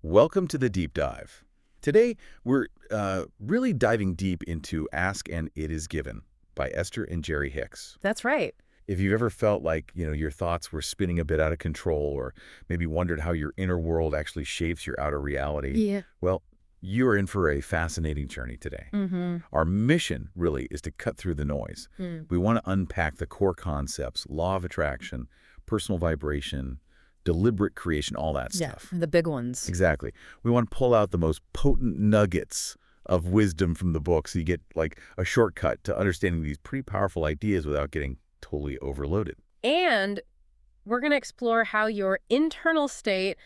Welcome to the Deep Dive. Today, we're really diving deep into Ask and It Is Given by Esther and Jerry Hicks. That's right. If you've ever felt like, your thoughts were spinning a bit out of control or maybe wondered how your inner world actually shapes your outer reality, Yeah. well, you are in for a fascinating journey today. Mm-hmm. Our mission really is to cut through the noise. We want to unpack the core concepts, law of attraction, personal vibration, deliberate creation, all that stuff. The big ones. Exactly. We want to pull out the most potent nuggets of wisdom from the book so you get like a shortcut to understanding these pretty powerful ideas without getting totally overloaded. And we're going to explore how your internal state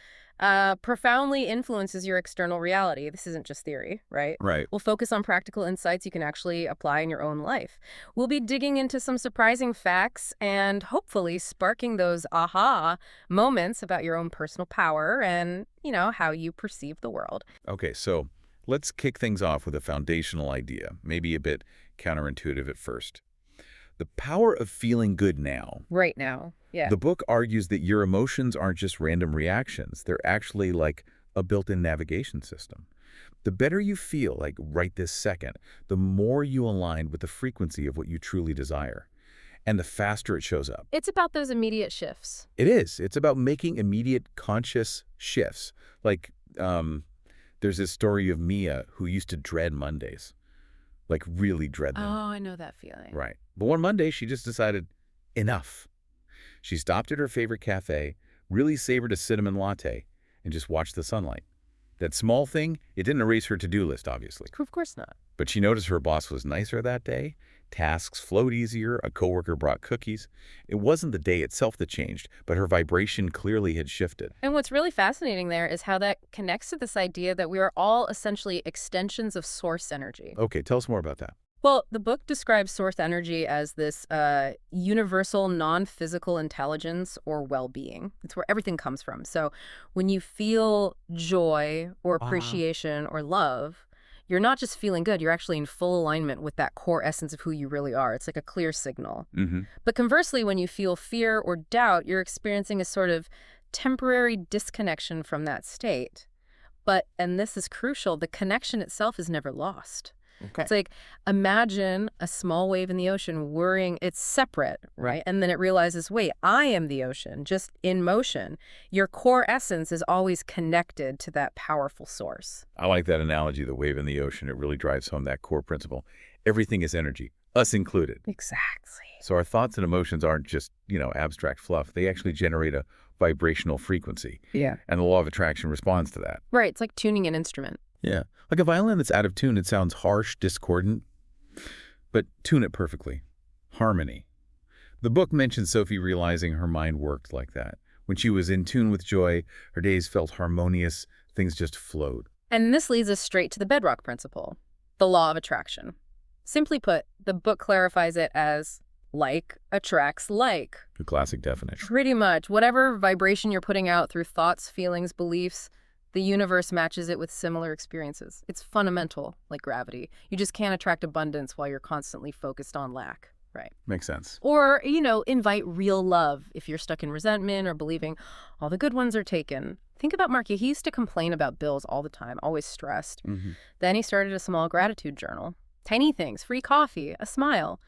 profoundly influences your external reality. This isn't just theory, right? Right. We'll focus on practical insights you can actually apply in your own life. We'll be digging into some surprising facts and hopefully sparking those aha moments about your own personal power and, how you perceive the world. Okay, so let's kick things off with a foundational idea, maybe a bit counterintuitive at first. The power of feeling good now. Right now. Yeah. The book argues that your emotions aren't just random reactions. They're actually like a built-in navigation system. The better you feel, like right this second, the more you align with the frequency of what you truly desire. And the faster it shows up. It's about those immediate shifts. It is. It's about making immediate conscious shifts. Like, there's this story of Mia who used to dread Mondays. Like, really dread them. Oh, I know that feeling. Right. But one Monday, she just decided, enough. She stopped at her favorite cafe, really savored a cinnamon latte, and just watched the sunlight. That small thing, it didn't erase her to-do list, obviously. Of course not. But she noticed her boss was nicer that day, tasks flowed easier, a coworker brought cookies. It wasn't the day itself that changed, but her vibration clearly had shifted. And what's really fascinating there is how that connects to this idea that we are all essentially extensions of source energy. Okay, tell us more about that. Well, the book describes source energy as this universal non-physical intelligence or well-being. It's where everything comes from. So when you feel joy or appreciation or love, you're not just feeling good, you're actually in full alignment with that core essence of who you really are. It's like a clear signal. But conversely, when you feel fear or doubt, you're experiencing a sort of temporary disconnection from that state. But, and this is crucial, the connection itself is never lost. Okay. It's like, imagine a small wave in the ocean worrying, it's separate, right? And then it realizes, wait, I am the ocean, just in motion. Your core essence is always connected to that powerful source. I like that analogy, the wave in the ocean. It really drives home that core principle. Everything is energy, us included. Exactly. So our thoughts and emotions aren't just, abstract fluff. They actually generate a vibrational frequency. Yeah. And the law of attraction responds to that. Right. It's like tuning an instrument. Yeah. Like a violin that's out of tune, it sounds harsh, discordant, but tune it perfectly. Harmony. The book mentions Sophie realizing her mind worked like that. When she was in tune with joy, her days felt harmonious, things just flowed. And this leads us straight to the bedrock principle, the law of attraction. Simply put, the book clarifies it as like attracts like. A classic definition. Pretty much. Whatever vibration you're putting out through thoughts, feelings, beliefs, the universe matches it with similar experiences. It's fundamental, like gravity. You just can't attract abundance while you're constantly focused on lack, right? Makes sense. Or, invite real love if you're stuck in resentment or believing all the good ones are taken. Think about Mark. He used to complain about bills all the time, always stressed. Then he started a small gratitude journal. Tiny things, free coffee, a smile.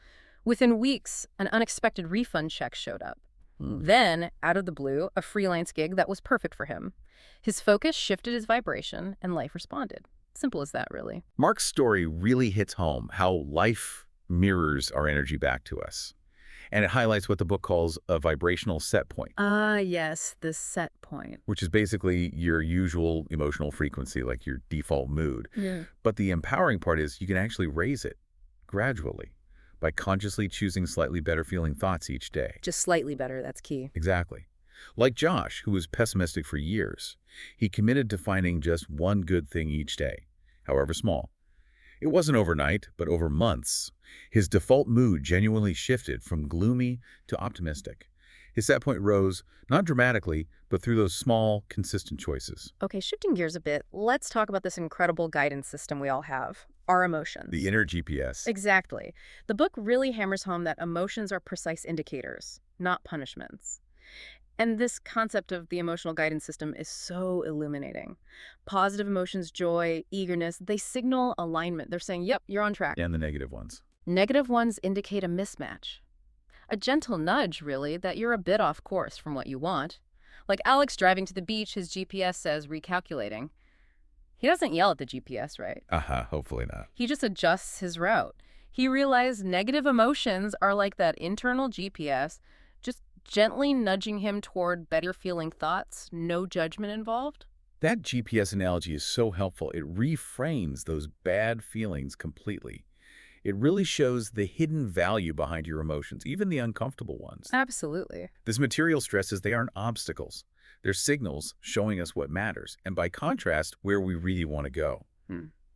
Within weeks, an unexpected refund check showed up. Then, out of the blue, a freelance gig that was perfect for him. His focus shifted his vibration, and life responded. Simple as that, really. Mark's story really hits home how life mirrors our energy back to us. And it highlights what the book calls a vibrational set point. Yes, the set point. Which is basically your usual emotional frequency, like your default mood. Yeah. But the empowering part is you can actually raise it gradually by consciously choosing slightly better feeling thoughts each day. Just slightly better, that's key. Exactly. Like Josh, who was pessimistic for years, he committed to finding just one good thing each day, however small. It wasn't overnight, but over months. His default mood genuinely shifted from gloomy to optimistic. His set point rose, not dramatically, but through those small, consistent choices. Okay, shifting gears a bit, let's talk about this incredible guidance system we all have, our emotions. The inner GPS. Exactly. The book really hammers home that emotions are precise indicators, not punishments. And this concept of the emotional guidance system is so illuminating. Positive emotions, joy, eagerness, they signal alignment. They're saying, yep, you're on track. And the negative ones. Negative ones indicate a mismatch. A gentle nudge, really, that you're a bit off course from what you want. Like Alex driving to the beach, his GPS says recalculating. He doesn't yell at the GPS, right? Hopefully not. He just adjusts his route. He realized negative emotions are like that internal GPS, just gently nudging him toward better feeling thoughts, no judgment involved. That GPS analogy is so helpful. It reframes those bad feelings completely. It really shows the hidden value behind your emotions, even the uncomfortable ones. Absolutely. This material stresses they aren't obstacles. They're signals showing us what matters, and by contrast, where we really want to go.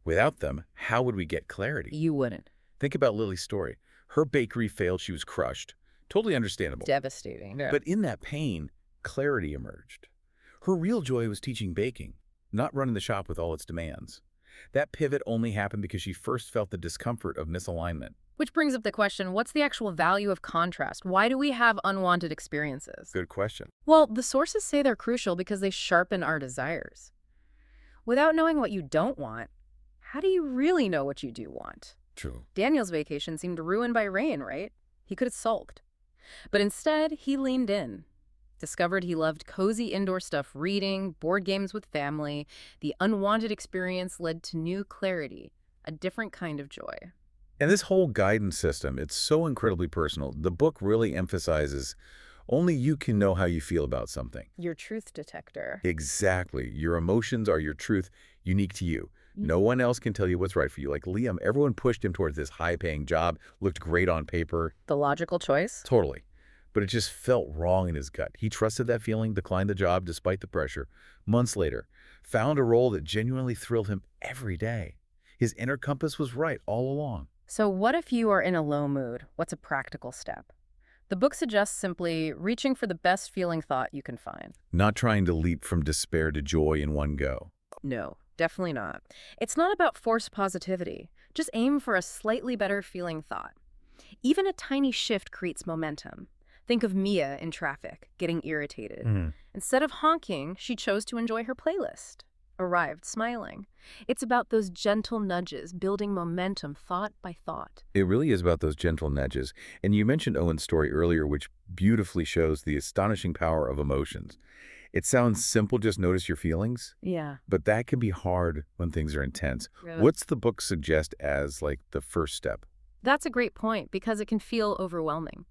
Without them, how would we get clarity? You wouldn't. Think about Lily's story. Her bakery failed, she was crushed. Totally understandable. Devastating. Yeah. But in that pain, clarity emerged. Her real joy was teaching baking, not running the shop with all its demands. That pivot only happened because she first felt the discomfort of misalignment. Which brings up the question, what's the actual value of contrast? Why do we have unwanted experiences? Good question. Well, the sources say they're crucial because they sharpen our desires. Without knowing what you don't want, how do you really know what you do want? True. Daniel's vacation seemed ruined by rain, right? He could have sulked. But instead, he leaned in. Discovered he loved cozy indoor stuff, reading, board games with family. The unwanted experience led to new clarity, a different kind of joy. And this whole guidance system, it's so incredibly personal. The book really emphasizes only you can know how you feel about something. Your truth detector. Exactly. Your emotions are your truth, unique to you. No one else can tell you what's right for you. Like Liam, everyone pushed him towards this high-paying job, looked great on paper. The logical choice? Totally. But it just felt wrong in his gut. He trusted that feeling, declined the job despite the pressure. Months later, found a role that genuinely thrilled him every day. His inner compass was right all along. So what if you are in a low mood? What's a practical step? The book suggests simply reaching for the best feeling thought you can find. Not trying to leap from despair to joy in one go. No, definitely not. It's not about forced positivity. Just aim for a slightly better feeling thought. Even a tiny shift creates momentum. Think of Mia in traffic, getting irritated. Instead of honking, she chose to enjoy her playlist. Arrived smiling. It's about those gentle nudges, building momentum thought by thought. It really is about those gentle nudges. And you mentioned Owen's story earlier, which beautifully shows the astonishing power of emotions. It sounds simple, just notice your feelings. Yeah. But that can be hard when things are intense. Really? What's the book suggest as, like, the first step? That's a great point because it can feel overwhelming.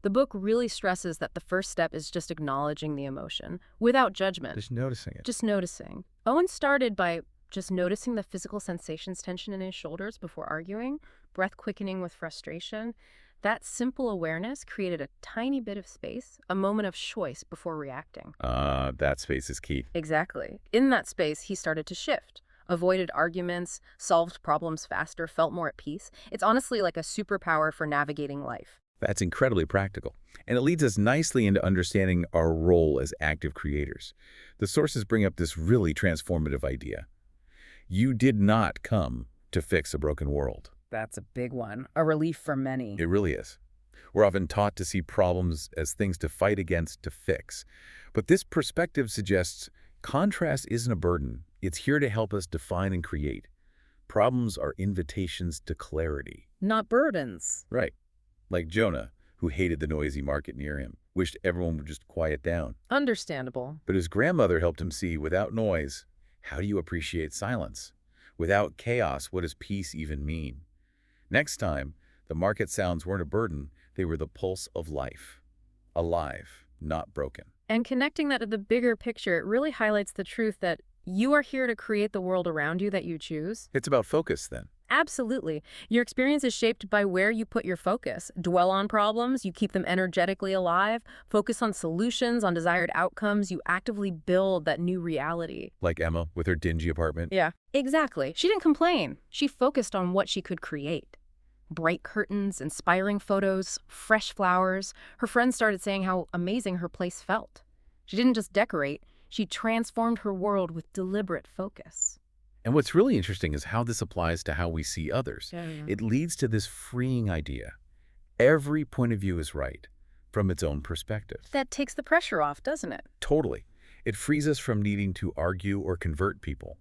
The book really stresses that the first step is just acknowledging the emotion, without judgment. Just noticing it. Just noticing. Owen started by just noticing the physical sensations, tension in his shoulders before arguing, breath quickening with frustration. That simple awareness created a tiny bit of space, a moment of choice before reacting. That space is key. Exactly. In that space, he started to shift. Avoided arguments, solved problems faster, felt more at peace. It's honestly like a superpower for navigating life. That's incredibly practical. And it leads us nicely into understanding our role as active creators. The sources bring up this really transformative idea. You did not come to fix a broken world. That's a big one. A relief for many. It really is. We're often taught to see problems as things to fight against, to fix. But this perspective suggests contrast isn't a burden. It's here to help us define and create. Problems are invitations to clarity. Not burdens. Right. Like Jonah, who hated the noisy market near him, wished everyone would just quiet down. Understandable. But his grandmother helped him see, without noise, how do you appreciate silence? Without chaos, what does peace even mean? Next time, the market sounds weren't a burden, they were the pulse of life. Alive, not broken. And connecting that to the bigger picture, it really highlights the truth that you are here to create the world around you that you choose. It's about focus, then. Absolutely. Your experience is shaped by where you put your focus. Dwell on problems, you keep them energetically alive. Focus on solutions, on desired outcomes, you actively build that new reality. Like Emma with her dingy apartment. Yeah, exactly. She didn't complain. She focused on what she could create. Bright curtains, inspiring photos, fresh flowers. Her friends started saying how amazing her place felt. She didn't just decorate, she transformed her world with deliberate focus. And what's really interesting is how this applies to how we see others. Yeah. It leads to this freeing idea. Every point of view is right. from its own perspective. That takes the pressure off, doesn't it? Totally. It frees us from needing to argue or convert people.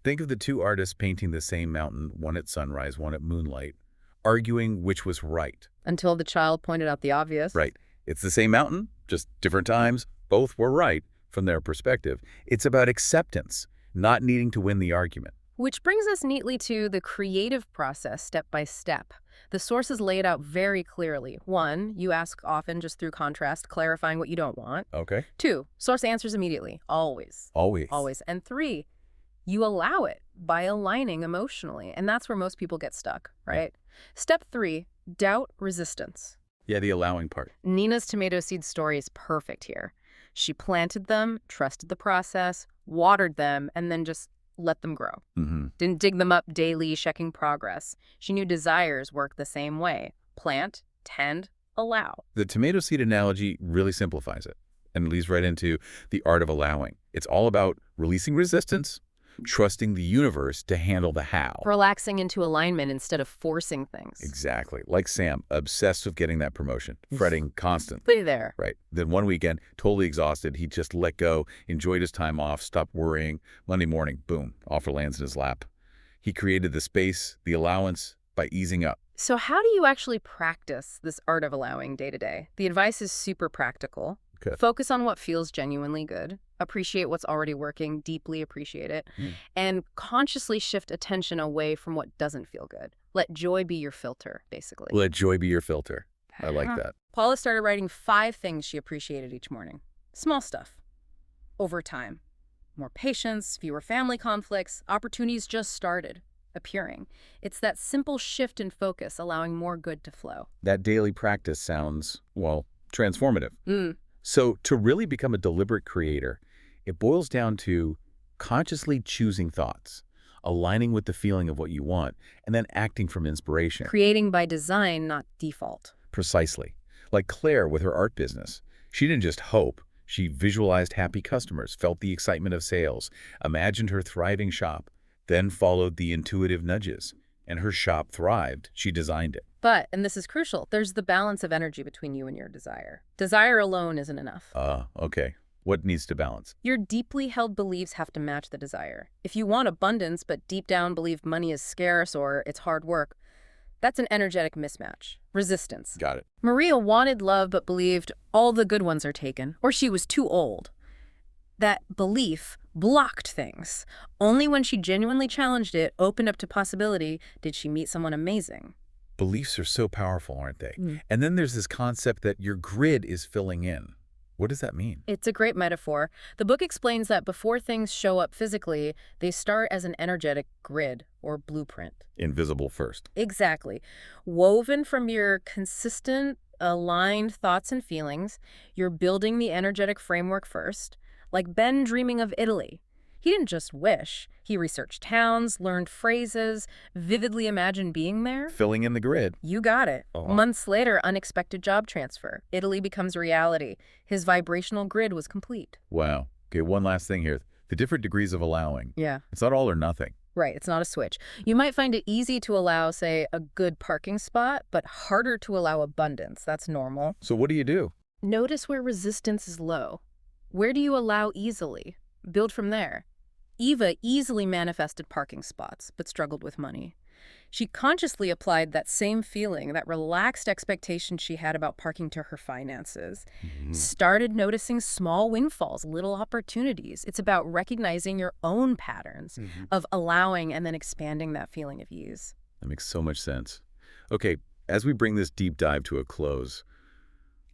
Think of the two artists painting the same mountain, one at sunrise, one at moonlight, arguing which was right. Until the child pointed out the obvious. Right. It's the same mountain, just different times. Both were right from their perspective. It's about acceptance, not needing to win the argument. Which brings us neatly to the creative process step by step. The sources lay it out very clearly. 1, you ask often just through contrast, clarifying what you don't want. Okay. 2, source answers immediately, always. Always. Always. And 3, you allow it by aligning emotionally. And that's where most people get stuck, right? Step 3, doubt resistance. Yeah, the allowing part. Nina's tomato seed story is perfect here. She planted them, trusted the process, watered them, and then just let them grow. Didn't dig them up daily, checking progress. She knew desires work the same way. Plant, tend, allow. The tomato seed analogy really simplifies it and leads right into the art of allowing. It's all about releasing resistance, trusting the universe to handle the how. Relaxing into alignment instead of forcing things. Exactly. Like Sam, obsessed with getting that promotion, fretting constantly. Stay there. Right. Then one weekend, totally exhausted, he just let go, enjoyed his time off, stopped worrying. Monday morning, boom, offer lands in his lap. He created the space, the allowance, by easing up. So how do you actually practice this art of allowing day to day? The advice is super practical. Good. Focus on what feels genuinely good. Appreciate what's already working, deeply appreciate it, and consciously shift attention away from what doesn't feel good. Let joy be your filter, basically. Let joy be your filter. I like that. Paula started writing 5 things she appreciated each morning. Small stuff. Over time. More patience, fewer family conflicts, opportunities just started appearing. It's that simple shift in focus, allowing more good to flow. That daily practice sounds, well, transformative. So to really become a deliberate creator, it boils down to consciously choosing thoughts, aligning with the feeling of what you want, and then acting from inspiration. Creating by design, not default. Precisely. Like Claire with her art business. She didn't just hope. She visualized happy customers, felt the excitement of sales, imagined her thriving shop, then followed the intuitive nudges. And her shop thrived. She designed it. But, and this is crucial, there's the balance of energy between you and your desire. Desire alone isn't enough. Okay. What needs to balance? Your deeply held beliefs have to match the desire. If you want abundance, but deep down believe money is scarce or it's hard work, that's an energetic mismatch. Resistance. Got it. Maria wanted love but believed all the good ones are taken, or she was too old. That belief blocked things. Only when she genuinely challenged it, opened up to possibility, did she meet someone amazing. Beliefs are so powerful, aren't they? And then there's this concept that your grid is filling in. What does that mean? It's a great metaphor. The book explains that before things show up physically, they start as an energetic grid or blueprint. Invisible first. Exactly. Woven from your consistent, aligned thoughts and feelings, you're building the energetic framework first. Like Ben dreaming of Italy. He didn't just wish. He researched towns, learned phrases, vividly imagined being there. Filling in the grid. You got it. Months later, unexpected job transfer. Italy becomes reality. His vibrational grid was complete. Wow. Okay, one last thing here. The different degrees of allowing. Yeah. It's not all or nothing. Right, it's not a switch. You might find it easy to allow, say, a good parking spot, but harder to allow abundance. That's normal. So what do you do? Notice where resistance is low. Where do you allow easily? Build from there. Eva easily manifested parking spots, but struggled with money. She consciously applied that same feeling, that relaxed expectation she had about parking to her finances. Started noticing small windfalls, little opportunities. It's about recognizing your own patterns of allowing and then expanding that feeling of ease. That makes so much sense. Okay, as we bring this deep dive to a close,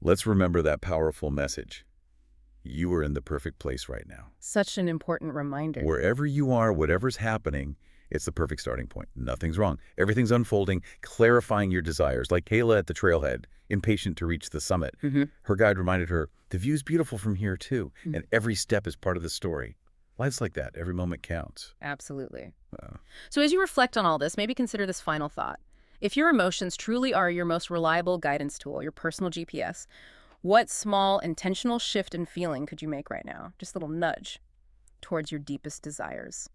let's remember that powerful message. You are in the perfect place right now. Such an important reminder. Wherever you are, whatever's happening, it's the perfect starting point. Nothing's wrong. Everything's unfolding, clarifying your desires, like Kayla at the trailhead, impatient to reach the summit. Her guide reminded her, the view's beautiful from here too, and every step is part of the story. Life's like that. Every moment counts. Absolutely. So as you reflect on all this, maybe consider this final thought. If your emotions truly are your most reliable guidance tool, your personal GPS, what small intentional shift in feeling could you make right now? Just a little nudge towards your deepest desires.